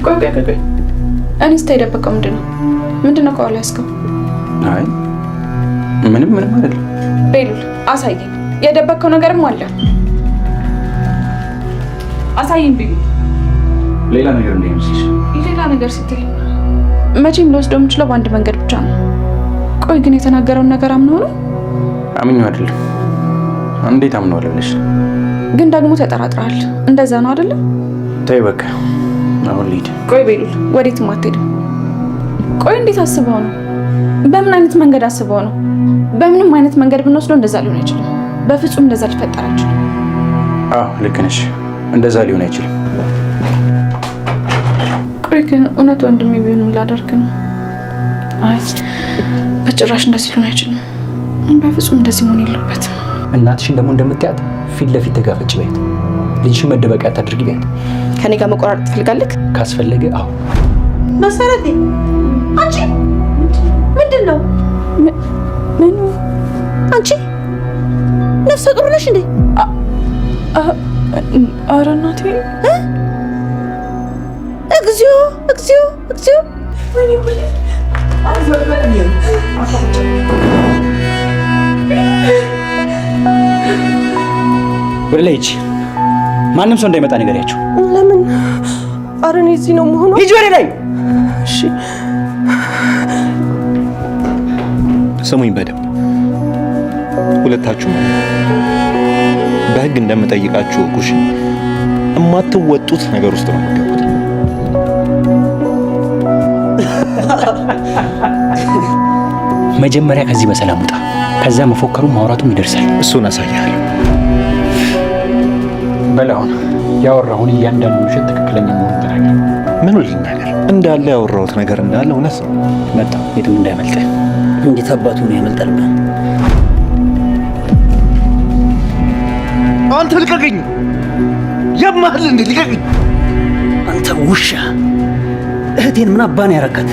ቆይ እኔ ስታይ ደበቀው ምንድነው ከኋላ ያስከው? አይ ምንም አይደለም። ቤሉል አሳየኝ። የደበቀው ነገርም አለ። አሳየኝ ቤሉል። ሌላ ነገር እንደምትይሽ? ሌላ ነገር ስትል መቼም ልወስደው የምችለው በአንድ መንገድ ብቻ ነው። ቆይ ግን የተናገረውን ነገር አምነው ነው? አምኜው አይደለም። እንዴት አምነዋለሁ ብለሽ? ግን ደግሞ ተጠራጥረሃል። እንደዛ ነው አይደለ? ተይ በቃ አሁን ልሂድ። ቆይ ቤሉል ወዴትም አትሄድም። ቆይ እንዴት አስበው ነው? በምን አይነት መንገድ አስበው ነው? በምንም አይነት መንገድ ብንወስደው እንደዛ ሊሆን አይችልም። በፍጹም እንደዛ ሊፈጠር አይችልም። አዎ ልክ ነሽ። እንደዛ ሊሆን አይችልም። ቆይ ግን እውነት ወንድሜ ቢሆን ምን ላደርግ ነው? አይ በጭራሽ እንደዚህ ሊሆን አይችልም። በፍጹም እንደዚህ መሆን የለበትም። እናትሽን ደግሞ እንደምትያት ፊት ለፊት ተጋፈጭ በይት። ልጅሽን መደበቂያ ታድርጊ በይት። ከኔ ጋር መቆራረጥ ትፈልጋለህ? ካስፈለገ አዎ። መሰረቴ አንቺ ምንድን ነው? ምኑ? አንቺ ነፍሰ ጡር ነሽ እንዴ? ኧረ እናቴ! እግዚኦ! ወደ ላይ ሂጂ። ማንም ሰው እንዳይመጣ ንገሪያቸው። ለምን? ኧረ እኔ እዚህ ነው የምሆነው። ሂጂ ወደ ላይ። እሺ ስሙኝ በደንብ ሁለታችሁም በህግ እንደምጠይቃችሁ እኩሽ የማትወጡት ነገር ውስጥ ነው የምትገቡት። መጀመሪያ ከዚህ በሰላም ውጣ። ከዛ መፎከሩም ማውራቱም ይደርሳል። እሱን አሳያለሁ። በላውን ያወራውን እያንዳንዱ ውሸት ትክክለኛ መሆኑን ተናገር። ምን ልናገር? እንዳለ ያወራሁት ነገር እንዳለ እውነት ነው። መጣ የትም እንዳይመልጥ። እንዴት አባቱ ነው ያመልጣል? አንተ ልቀቀኝ! ያማህል እንዴ? ልቀቀኝ! አንተ ውሻ! እህቴን ምን አባን ያረካት?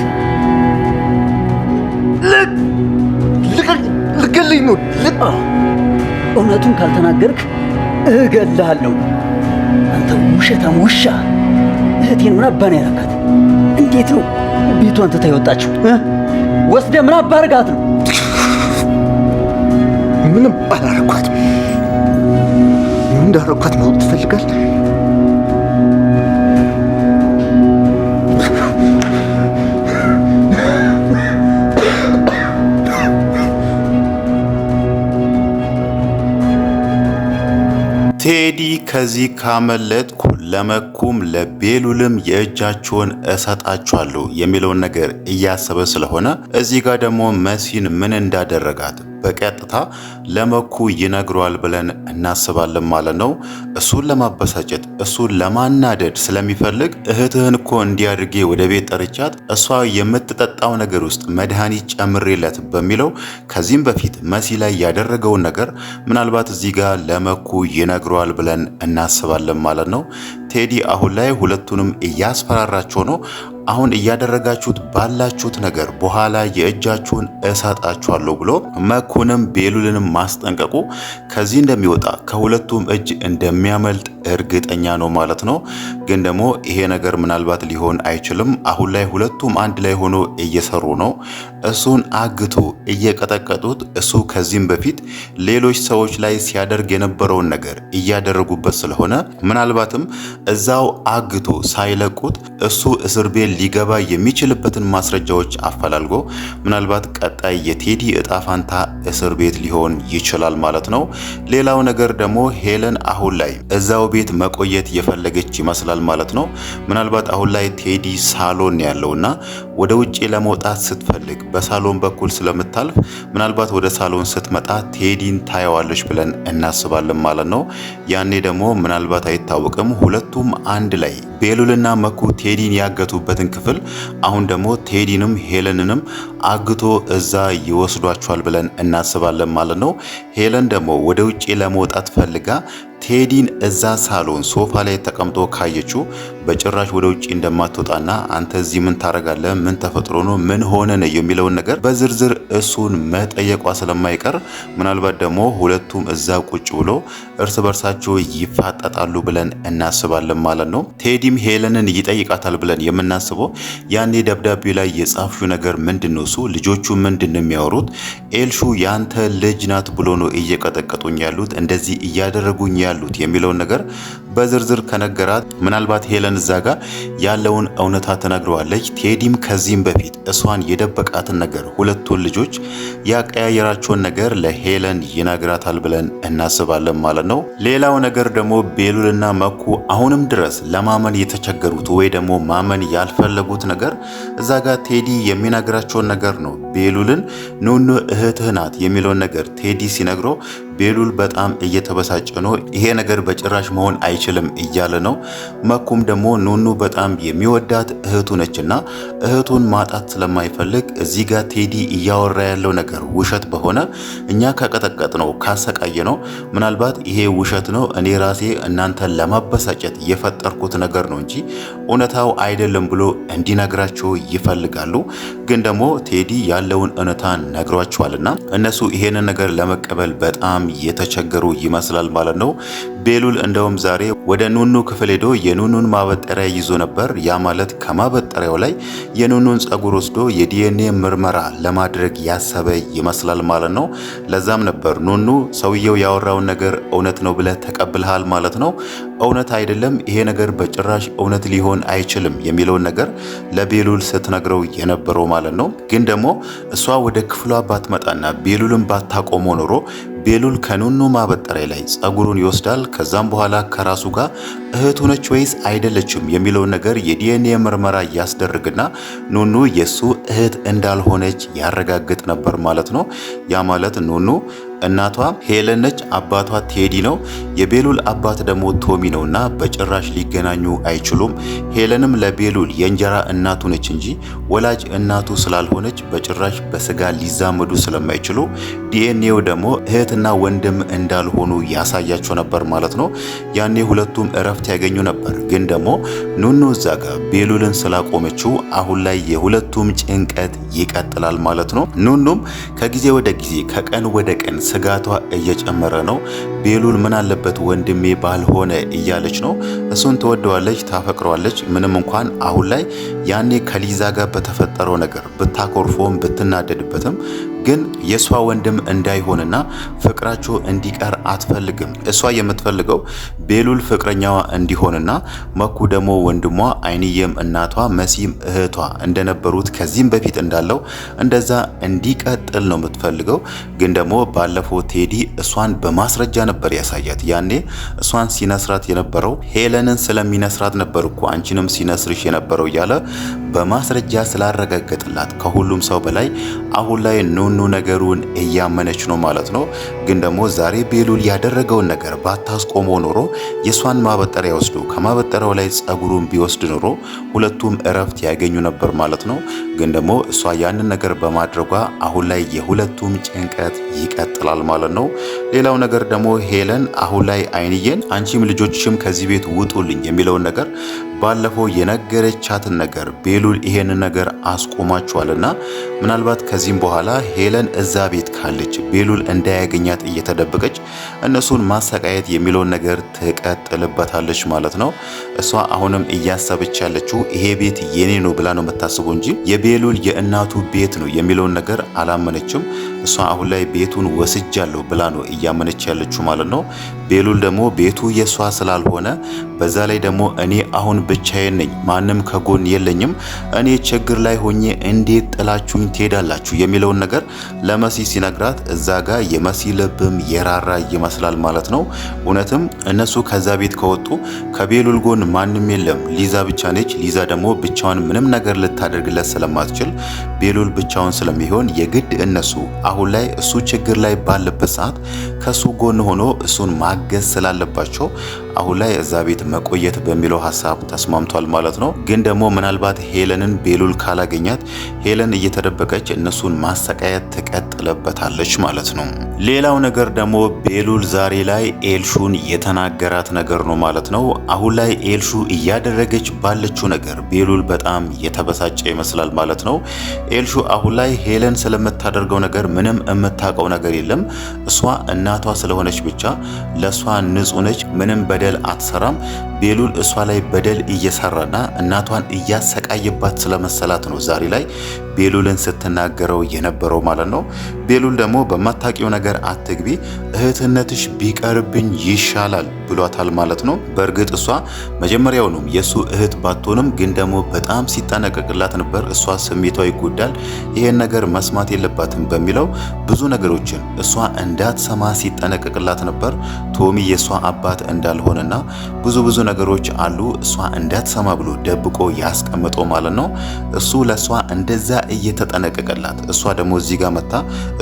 ልቀቀኝ! ልገልኝ ነው። እውነቱን ካልተናገርክ እገልሃለሁ። አንተ ውሸታም ውሻ! እህቴን ምን አባን ያረካት? እንዴት ነው ቤቷን ትታ የወጣችው? ወስደህ ምን አባ አድርጋት ነው? ምንም አላረኳትም። ምን እንዳረኳት ማወቅ ትፈልጋለህ? ቴዲ ከዚህ ካመለጥኩ ለመኩም ለቤሉልም የእጃቸውን እሰጣቸዋለሁ የሚለውን ነገር እያሰበ ስለሆነ እዚህ ጋር ደግሞ መሲን ምን እንዳደረጋት በቀጥታ ለመኩ ይነግረዋል ብለን እናስባለን ማለት ነው። እሱን ለማበሳጨት እሱን ለማናደድ ስለሚፈልግ እህትህን እኮ እንዲያድርጌ ወደ ቤት ጠርቻት እሷ የምትጠጣው ነገር ውስጥ መድኃኒት ጨምሬለት በሚለው ከዚህም በፊት መሲ ላይ ያደረገውን ነገር ምናልባት እዚህ ጋር ለመኩ ይነግረዋል ብለን እናስባለን ማለት ነው። ቴዲ አሁን ላይ ሁለቱንም እያስፈራራቸው ነው። አሁን እያደረጋችሁት ባላችሁት ነገር በኋላ የእጃችሁን እሰጣችኋለሁ ብሎ መኩንም ቤሉልንም ማስጠንቀቁ ከዚህ እንደሚወጣ ከሁለቱም እጅ እንደሚያመልጥ እርግጠኛ ነው ማለት ነው። ግን ደግሞ ይሄ ነገር ምናልባት ሊሆን አይችልም። አሁን ላይ ሁለቱም አንድ ላይ ሆኖ እየሰሩ ነው። እሱን አግቶ እየቀጠቀጡት እሱ ከዚህም በፊት ሌሎች ሰዎች ላይ ሲያደርግ የነበረውን ነገር እያደረጉበት ስለሆነ ምናልባትም እዛው አግቶ ሳይለቁት እሱ እስር ቤት ሊገባ የሚችልበትን ማስረጃዎች አፈላልጎ ምናልባት ቀጣይ የቴዲ እጣ ፋንታ እስር ቤት ሊሆን ይችላል ማለት ነው። ሌላው ነገር ደግሞ ሄለን አሁን ላይ እዛው ቤት መቆየት የፈለገች ይመስላል ማለት ነው። ምናልባት አሁን ላይ ቴዲ ሳሎን ያለውና ወደ ውጪ ለመውጣት ስትፈልግ በሳሎን በኩል ስለምታልፍ ምናልባት ወደ ሳሎን ስትመጣ ቴዲን ታየዋለች ብለን እናስባለን ማለት ነው። ያኔ ደግሞ ምናልባት አይታወቅም ሁለቱም አንድ ላይ ቤሉልና መኩ ቴዲን ያገቱበትን ክፍል አሁን ደግሞ ቴዲንም ሄለንንም አግቶ እዛ ይወስዷቸዋል ብለን እናስባለን ማለት ነው። ሄለን ደግሞ ወደ ውጪ ለመውጣት ፈልጋ ቴዲን እዛ ሳሎን ሶፋ ላይ ተቀምጦ ካየችው በጭራሽ ወደ ውጪ እንደማትወጣና አንተ እዚህ ምን ታረጋለህ፣ ምን ተፈጥሮ ነው፣ ምን ሆነ ነው የሚለውን ነገር በዝርዝር እሱን መጠየቋ ስለማይቀር ምናልባት ደግሞ ሁለቱም እዛ ቁጭ ብሎ እርስ በርሳቸው ይፋጠጣሉ ብለን እናስባለን ማለት ነው። ቴዲም ሄለንን ይጠይቃታል ብለን የምናስበው ያኔ ደብዳቤ ላይ የጻፍሽው ነገር ምንድነው? እሱ ልጆቹ ምንድነው የሚያወሩት? ኤልሹ ያንተ ልጅ ናት ብሎ ነው እየቀጠቀጡኝ ያሉት እንደዚህ እያደረጉኝ ያሉት የሚለውን ነገር በዝርዝር ከነገራት ምናልባት ሄለን እዛ ጋር ያለውን እውነታ ተናግረዋለች። ቴዲም ከዚህም በፊት እሷን የደበቃትን ነገር ሁለቱን ልጆች ያቀያየራቸውን ነገር ለሄለን ይነግራታል ብለን እናስባለን ማለት ነው። ሌላው ነገር ደግሞ ቤሉልና መኩ አሁንም ድረስ ለማመን የተቸገሩት ወይ ደግሞ ማመን ያልፈለጉት ነገር እዛ ጋር ቴዲ የሚነግራቸውን ነገር ነው። ቤሉልን ኑኑ እህትህ ናት የሚለውን ነገር ቴዲ ሲነግረው ቤሉል በጣም እየተበሳጨ ነው። ይሄ ነገር በጭራሽ መሆን አይችልም እያለ ነው። መኩም ደግሞ ኑኑ በጣም የሚወዳት እህቱ ነችና እህቱን ማጣት ስለማይፈልግ እዚህ ጋር ቴዲ እያወራ ያለው ነገር ውሸት በሆነ እኛ ከቀጠቀጥ ነው ካሰቃየ ነው ምናልባት ይሄ ውሸት ነው እኔ ራሴ እናንተን ለማበሳጨት የፈጠርኩት ነገር ነው እንጂ እውነታው አይደለም ብሎ እንዲነግራቸው ይፈልጋሉ። ግን ደግሞ ቴዲ ያለውን እውነታ ነግሯቸዋልና እነሱ ይሄንን ነገር ለመቀበል በጣም የተቸገሩ ይመስላል ማለት ነው። ቤሉል እንደውም ዛሬ ወደ ኑኑ ክፍል ሄዶ የኑኑን ማበጠሪያ ይዞ ነበር። ያ ማለት ከማበጠሪያው ላይ የኑኑን ጸጉር ወስዶ የዲኤንኤ ምርመራ ለማድረግ ያሰበ ይመስላል ማለት ነው። ለዛም ነበር ኑኑ ሰውየው ያወራውን ነገር እውነት ነው ብለህ ተቀብልሃል ማለት ነው፣ እውነት አይደለም ይሄ ነገር በጭራሽ እውነት ሊሆን አይችልም የሚለውን ነገር ለቤሉል ስትነግረው የነበረው ማለት ነው። ግን ደግሞ እሷ ወደ ክፍሏ ባትመጣና ቤሉልን ባታቆመው ኖሮ ቤሉል ከኑኑ ማበጠሪያ ላይ ጸጉሩን ይወስዳል። ከዛም በኋላ ከራሱ ጋር እህቱ ነች ወይስ አይደለችም የሚለውን ነገር የዲኤንኤ ምርመራ ያስደርግና ኑኑ የሱ እህት እንዳልሆነች ያረጋግጥ ነበር ማለት ነው። ያ ማለት ኑኑ እናቷ ሄለን ነች፣ አባቷ ቴዲ ነው። የቤሉል አባት ደግሞ ቶሚ ነውና በጭራሽ ሊገናኙ አይችሉም። ሄለንም ለቤሉል የእንጀራ እናቱ ነች እንጂ ወላጅ እናቱ ስላልሆነች በጭራሽ በስጋ ሊዛመዱ ስለማይችሉ ዲኤንኤው ደግሞ እህትና ወንድም እንዳልሆኑ ያሳያቸው ነበር ማለት ነው። ያኔ ሁለቱም እረፍት ያገኙ ነበር። ግን ደግሞ ኑኑ እዛ ጋር ቤሉልን ስላቆመችው አሁን ላይ የሁለቱም ጭንቀት ይቀጥላል ማለት ነው። ኑኑም ከጊዜ ወደ ጊዜ ከቀን ወደ ቀን ስጋቷ እየጨመረ ነው። ቤሉል ምን አለበት ወንድሜ ባልሆነ እያለች ነው። እሱን ትወደዋለች፣ ታፈቅረዋለች። ምንም እንኳን አሁን ላይ ያኔ ከሊዛ ጋር በተፈጠረው ነገር ብታኮርፎም ብትናደድበትም ግን የሷ ወንድም እንዳይሆንና ፍቅራቸው እንዲቀር አትፈልግም። እሷ የምትፈልገው ቤሉል ፍቅረኛዋ እንዲሆንና መኩ ደግሞ ወንድሟ፣ አይንየም እናቷ፣ መሲም እህቷ እንደነበሩት ከዚህም በፊት እንዳለው እንደዛ እንዲቀጥል ነው የምትፈልገው። ግን ደግሞ ባለፈው ቴዲ እሷን በማስረጃ ነበር ያሳያት። ያኔ እሷን ሲነስራት የነበረው ሄለንን ስለሚነስራት ነበር እኮ አንቺንም ሲነስርሽ የነበረው እያለ በማስረጃ ስላረጋገጥላት ከሁሉም ሰው በላይ አሁን ላይ ኑኑ ነገሩን እያመነች ነው ማለት ነው። ግን ደግሞ ዛሬ ቤሉል ያደረገውን ነገር ባታስቆመው ኖሮ የሷን ማበጠሪያ ወስዶ ከማበጠሪያው ላይ ጸጉሩን ቢወስድ ኖሮ ሁለቱም እረፍት ያገኙ ነበር ማለት ነው። ግን ደግሞ እሷ ያንን ነገር በማድረጓ አሁን ላይ የሁለቱም ጭንቀት ይቀጥላል ማለት ነው። ሌላው ነገር ደግሞ ሄለን አሁን ላይ አይንየን አንቺም ልጆችሽም ከዚህ ቤት ውጡልኝ የሚለውን ነገር ባለፈው የነገረቻትን ነገር ቤሉል ይሄንን ነገር አስቆማቸዋልና ምናልባት ከዚህም በኋላ ሄለን እዛ ቤት ካለች ቤሉል እንዳያገኛት እየተደበቀች እነሱን ማሰቃየት የሚለውን ነገር ትቀጥልበታለች ማለት ነው። እሷ አሁንም እያሰበች ያለችው ይሄ ቤት የኔ ነው ብላ ነው የምታስበው እንጂ የቤሉል የእናቱ ቤት ነው የሚለውን ነገር አላመነችም። እሷ አሁን ላይ ቤቱን ወስጃለሁ ብላ ነው እያመነች ያለችው ማለት ነው። ቤሉል ደግሞ ቤቱ የሷ ስላልሆነ በዛ ላይ ደግሞ እኔ አሁን ብቻዬን ነኝ፣ ማንም ከጎን የለኝም፣ እኔ ችግር ላይ ሆኜ እንዴት ጥላችሁኝ ትሄዳላችሁ የሚለውን ነገር ለመሲ ሲነግራት እዛ ጋር የመሲ ልብም የራራ ይመስላል ማለት ነው። እውነትም እነሱ ከዛ ቤት ከወጡ ከቤሉል ጎን ማንም የለም፣ ሊዛ ብቻ ነች። ሊዛ ደግሞ ብቻዋን ምንም ነገር ልታደርግለት ስለማትችል ቤሉል ብቻውን ስለሚሆን የግድ እነሱ አሁን ላይ እሱ ችግር ላይ ባለበት ሰዓት ከሱ ጎን ሆኖ እሱን ማገዝ ስላለባቸው አሁን ላይ እዛ ቤት መቆየት በሚለው ሀሳብ ተስማምቷል ማለት ነው። ግን ደግሞ ምናልባት ሄለንን ቤሉል ካላገኛት ሄለን እየተደበቀች እነሱን ማሰቃየት ትቀጥለበታለች ማለት ነው። ሌላው ነገር ደግሞ ቤሉል ዛሬ ላይ ኤልሹን የተናገራት ነገር ነው ማለት ነው። አሁን ላይ ኤልሹ እያደረገች ባለችው ነገር ቤሉል በጣም የተበሳጨ ይመስላል ማለት ነው። ኤልሹ አሁን ላይ ሄለን ስለምታደርገው ነገር ምንም የምታውቀው ነገር የለም። እሷ እናቷ ስለሆነች ብቻ ለእሷ ንጹህ ነች፣ ምንም በደል አትሰራም። ቤሉል እሷ ላይ በደል እየሰራና እናቷን እያሰቃየባት ስለመሰላት ነው ዛሬ ላይ ቤሉልን ስትናገረው የነበረው ማለት ነው። ቤሉል ደግሞ በማታውቂው ነገር አትግቢ፣ እህትነትሽ ቢቀርብኝ ይሻላል ብሏታል ማለት ነው። በእርግጥ እሷ መጀመሪያውንም የሱ እህት ባትሆንም ግን ደግሞ በጣም ሲጠነቀቅላት ነበር። እሷ ስሜቷ ይጎዳል፣ ይሄን ነገር መስማት የለባትም በሚለው ብዙ ነገሮችን እሷ እንዳትሰማ ሲጠነቀቅላት ነበር። ቶሚ የሷ አባት እንዳልሆነና ብዙ ነገሮች አሉ እሷ እንዳትሰማ ብሎ ደብቆ ያስቀምጠው ማለት ነው። እሱ ለሷ እንደዛ እየተጠነቀቀላት እሷ ደግሞ እዚህ ጋር መታ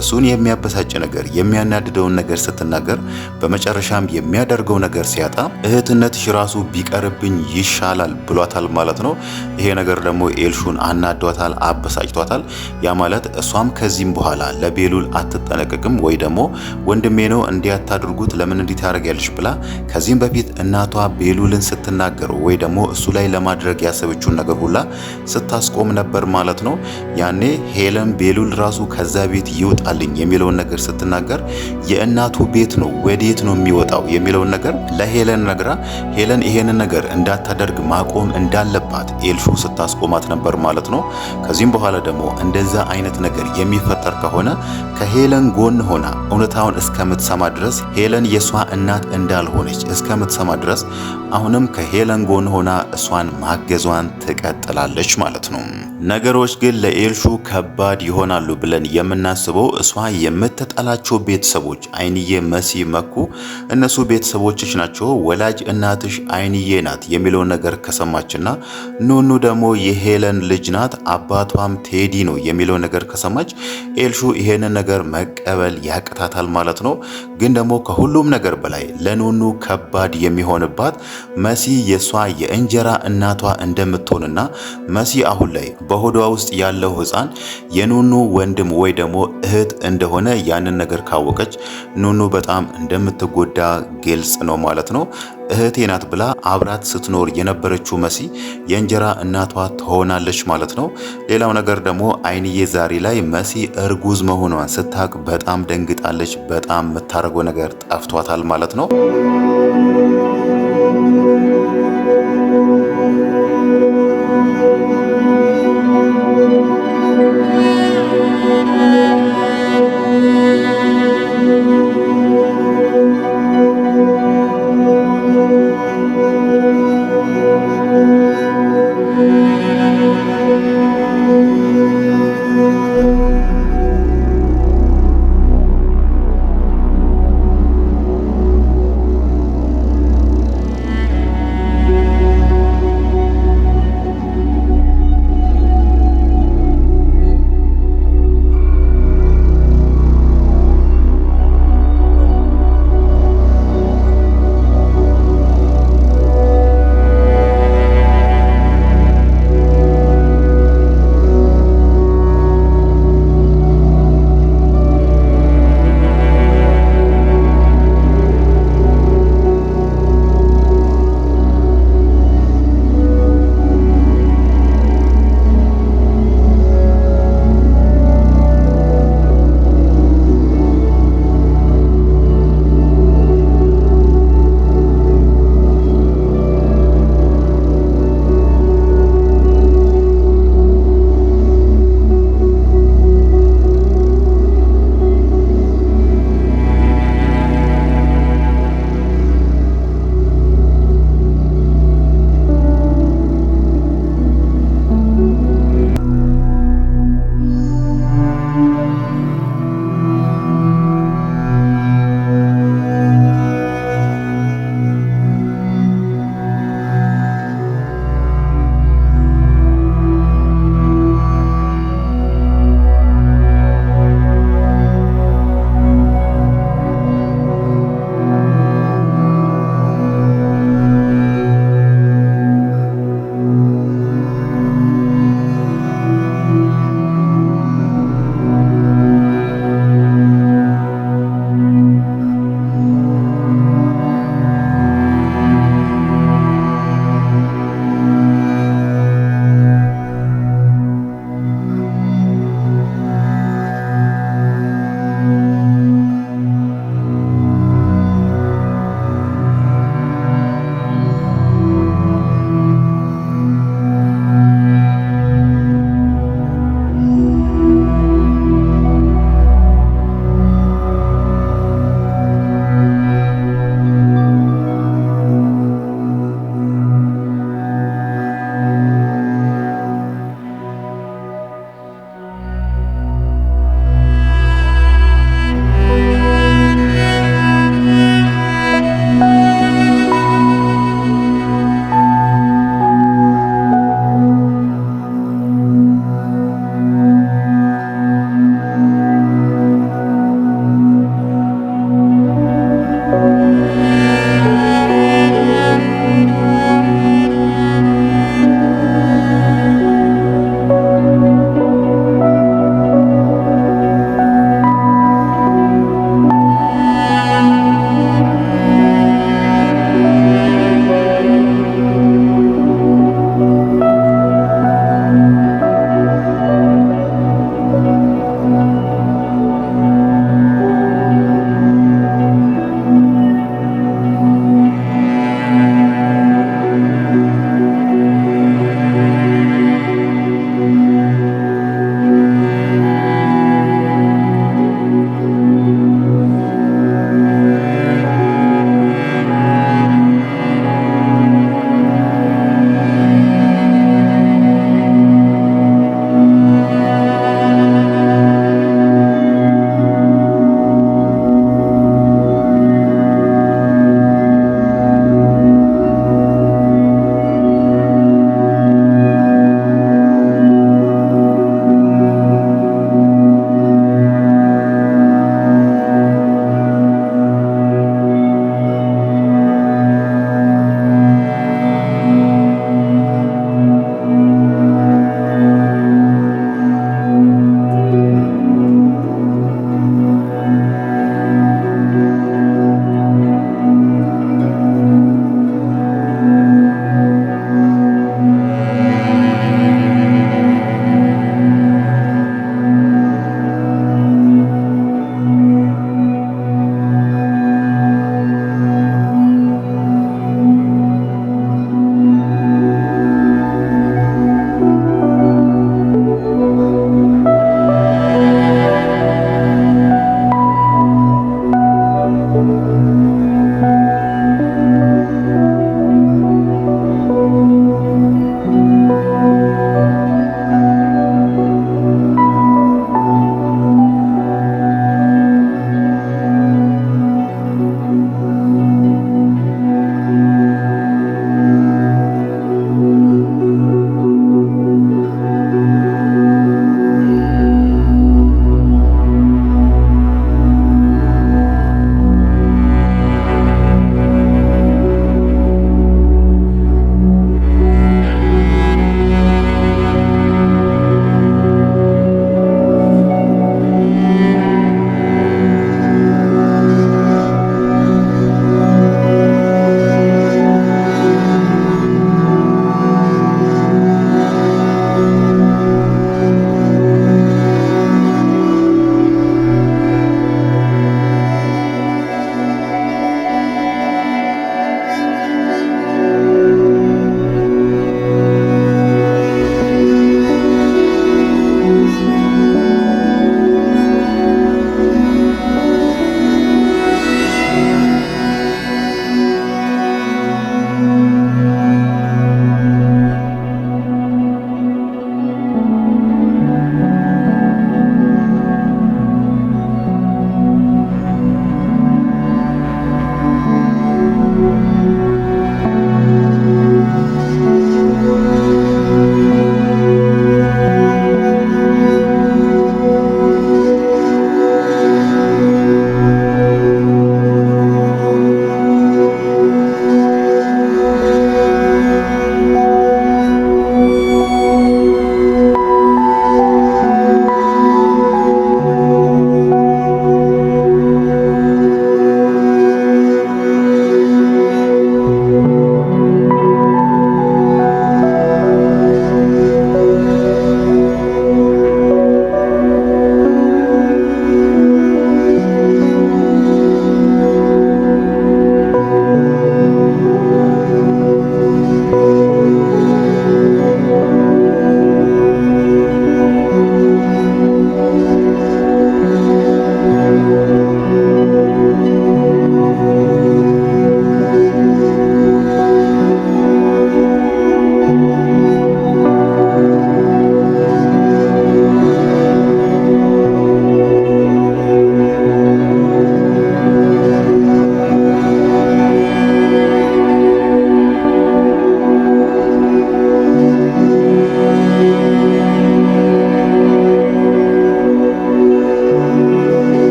እሱን የሚያበሳጭ ነገር የሚያናድደውን ነገር ስትናገር በመጨረሻም የሚያደርገው ነገር ሲያጣ እህትነትሽ ራሱ ቢቀርብኝ ይሻላል ብሏታል ማለት ነው። ይሄ ነገር ደግሞ ኤልሹን አናዷታል፣ አበሳጭቷታል። ያ ማለት እሷም ከዚህም በኋላ ለቤሉል አትጠነቀቅም ወይ ደግሞ ወንድሜ ነው እንዲያታድርጉት ለምን እንዲህ ታደርጊያለሽ ብላ ከዚህም በፊት እናቷ ቤሉልን ስትናገረው ወይ ደግሞ እሱ ላይ ለማድረግ ያሰበችውን ነገር ሁላ ስታስቆም ነበር ማለት ነው። ያኔ ሄለን ቤሉል ራሱ ከዛ ቤት ይወጣልኝ የሚለውን ነገር ስትናገር የእናቱ ቤት ነው ወዴት ነው የሚወጣው የሚለውን ነገር ለሄለን ነግራ ሄለን ይሄንን ነገር እንዳታደርግ ማቆም እንዳለባት ኤልሹ ስታስቆማት ነበር ማለት ነው። ከዚህም በኋላ ደግሞ እንደዛ አይነት ነገር የሚፈጠር ከሆነ ከሄለን ጎን ሆና እውነታውን እስከምትሰማ ድረስ ሄለን የሷ እናት እንዳልሆነች እስከምትሰማ ድረስ አሁንም ከሄለን ጎን ሆና እሷን ማገዟን ትቀጥላለች ማለት ነው። ነገሮች ግን ለኤልሹ ከባድ ይሆናሉ ብለን የምናስበው እሷ የምትጠላቸው ቤተሰቦች አይንዬ፣ መሲ፣ መኩ እነሱ ቤተሰቦችሽ ናቸው፣ ወላጅ እናትሽ አይንዬ ናት የሚለውን ነገር ከሰማችና ኑኑ ደግሞ የሄለን ልጅ ናት፣ አባቷም ቴዲ ነው የሚለው ነገር ከሰማች ኤልሹ ይሄንን ነገር መቀበል ያቅታታል ማለት ነው። ግን ደግሞ ከሁሉም ነገር በላይ ለኑኑ ከባድ የሚሆንባት መሲ የሷ የእንጀራ እናቷ እንደምትሆንና መሲ አሁን ላይ በሆዷ ውስጥ ያለው ሕፃን የኑኑ ወንድም ወይ ደግሞ እህት እንደሆነ ያንን ነገር ካወቀች ኑኑ በጣም እንደምትጎዳ ግልጽ ነው ማለት ነው። እህቴ ናት ብላ አብራት ስትኖር የነበረችው መሲ የእንጀራ እናቷ ትሆናለች ማለት ነው። ሌላው ነገር ደግሞ አይንዬ ዛሬ ላይ መሲ እርጉዝ መሆኗን ስታቅ በጣም ደንግጣለች። በጣም የምታደርገው ነገር ጠፍቷታል ማለት ነው።